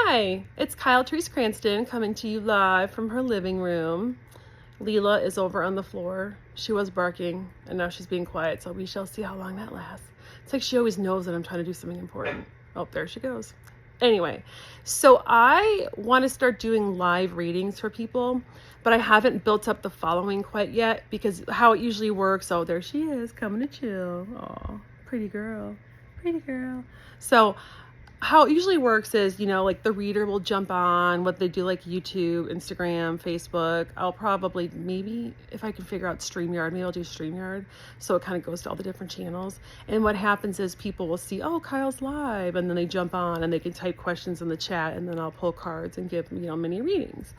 Hi, it's KyleThereseCranston coming to you live from her living room. Leela is over on the floor. She was barking and now she's being quiet, so we shall see how long that lasts. It's like she always knows that I'm trying to do something important. Oh, there she goes. Anyway, so I want to start doing live readings for people, but I haven't built up the following quite yet because how it usually works. Oh, there she is coming to chill. Oh, pretty girl, pretty girl. So how it usually works is, like the reader will jump on what they do, like YouTube, Instagram, Facebook. I'll probably, maybe if I can figure out StreamYard, maybe I'll do StreamYard. So it kind of goes to all the different channels. And what happens is people will see, oh, Kyle's live. And then they jump on and they can type questions in the chat. And then I'll pull cards and give, mini readings.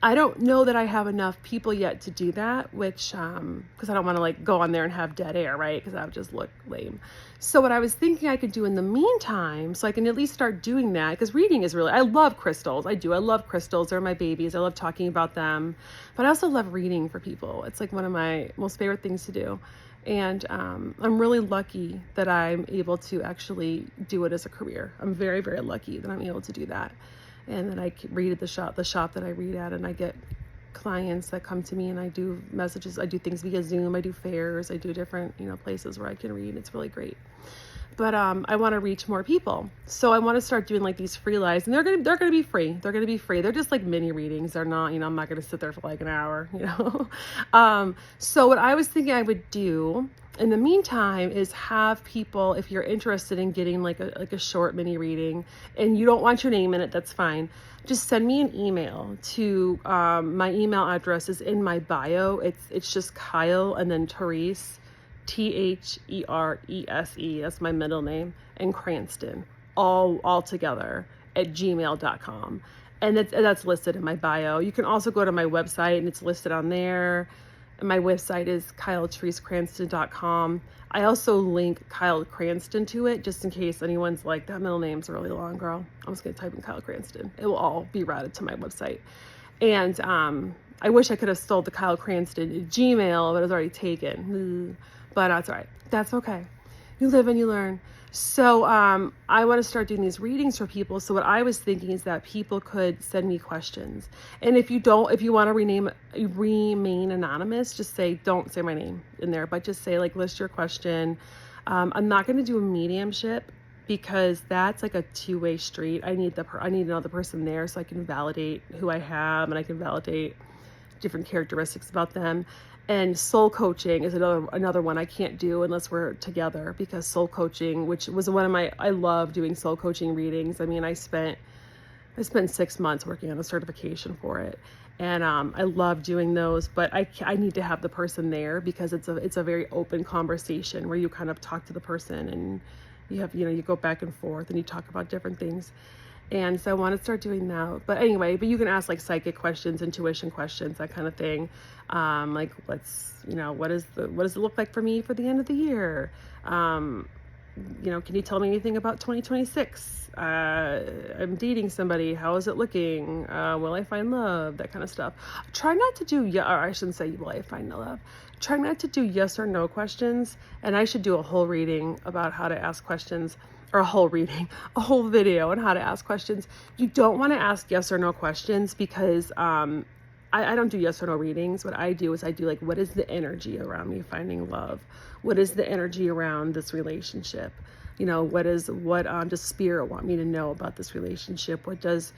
I don't know that I have enough people yet to do that, which, because I don't want to like go on there and have dead air, right? Because that would just look lame. So what I was thinking I could do in the meantime, so I can at least start doing that, because reading is really, I love crystals. I do. I love crystals. They're my babies. I love talking about them. But I also love reading for people. It's like one of my most favorite things to do. And I'm really lucky that I'm able to actually do it as a career. I'm very, very lucky that I'm able to do that. And then I read at the shop that I read at, and I get clients that come to me, and I do messages. I do things via Zoom. I do fairs. I do different, places where I can read. It's really great. But I want to reach more people. So I want to start doing like these free lives, and they're gonna be free. They're gonna be free. They're just like mini readings. They're not, I'm not gonna sit there for like an hour, So what I was thinking I would do in the meantime is have people, if you're interested in getting like a short mini reading and you don't want your name in it, that's fine. Just send me an email to, my email address is in my bio. It's just Kyle and then Therese, Therese, that's my middle name, and Cranston, all together at gmail.com. And that's listed in my bio. You can also go to my website and it's listed on there. And my website is KyleThereseCranston.com. I also link Kyle Cranston to it, just in case anyone's like, that middle name's really long, girl. I'm just gonna type in Kyle Cranston. It will all be routed to my website. And I wish I could have stole the Kyle Cranston Gmail, but it was already taken. But that's all right. That's okay. You live and you learn. So I want to start doing these readings for people. So what I was thinking is that people could send me questions. And if you want to remain anonymous, just say, don't say my name in there, but just say like, list your question. I'm not going to do a mediumship because that's like a two-way street. I need another person there so I can validate who I have and I can validate different characteristics about them. And soul coaching is another one I can't do unless we're together, because soul coaching, which was I love doing soul coaching readings. I mean, I spent 6 months working on a certification for it. And I love doing those, but I need to have the person there because it's a very open conversation where you kind of talk to the person and you have, you go back and forth and you talk about different things. And so I want to start doing that. But anyway, you can ask like psychic questions, intuition questions, that kind of thing. Like what does it look like for me for the end of the year? Can you tell me anything about 2026? I'm dating somebody. How is it looking? Will I find love? That kind of stuff. Try not to do, or I shouldn't say will I find love. Try not to do yes or no questions. And I should do a whole reading about how to ask questions, or a whole video on how to ask questions. You don't want to ask yes or no questions because I don't do yes or no readings. What I do is I do like, what is the energy around me finding love? What is the energy around this relationship? What does spirit want me to know about this relationship? What does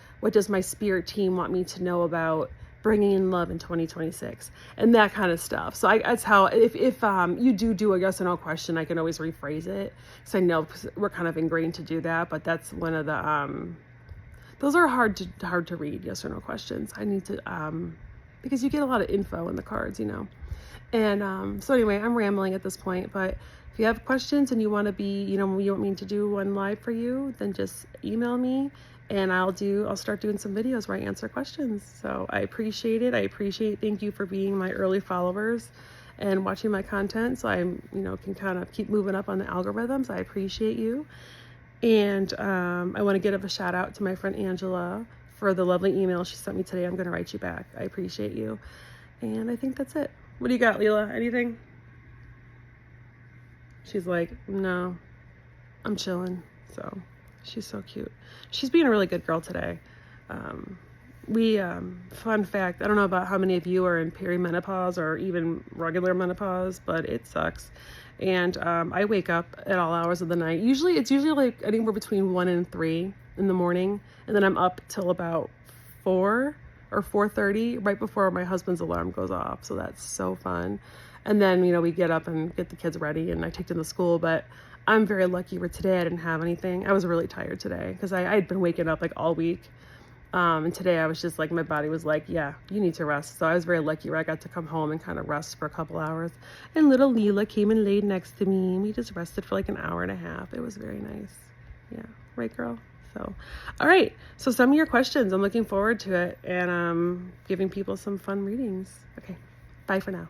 my spirit team want me to know about bringing in love in 2026 and that kind of stuff. So that's how, if you do a yes or no question, I can always rephrase it. So I know we're kind of ingrained to do that, but that's one of the, those are hard to read, yes or no questions. I need to, because you get a lot of info in the cards, And so anyway, I'm rambling at this point, but if you have questions and you want to be, you want me to do one live for you, then just email me. And I'll start doing some videos where I answer questions. So I appreciate it. Thank you for being my early followers and watching my content. So I'm, can kind of keep moving up on the algorithms. I appreciate you. And I want to give a shout out to my friend Angela for the lovely email she sent me today. I'm going to write you back. I appreciate you. And I think that's it. What do you got, Leela? Anything? She's like, no, I'm chilling. So She's so cute. She's being a really good girl today. Fun fact, I don't know about how many of you are in perimenopause or even regular menopause, but it sucks. And I wake up at all hours of the night. It's usually like anywhere between 1 and 3 in the morning. And then I'm up till about 4 or 4:30, right before my husband's alarm goes off. So that's so fun. And then, we get up and get the kids ready and I take them to school. But I'm very lucky where today I didn't have anything. I was really tired today because I had been waking up like all week. And today I was just like, my body was like, yeah, you need to rest. So I was very lucky where I got to come home and kind of rest for a couple hours. And little Leela came and laid next to me. And we just rested for like an hour and a half. It was very nice. Yeah. Right, girl? So, all right. So some of your questions, I'm looking forward to it. And giving people some fun readings. Okay. Bye for now.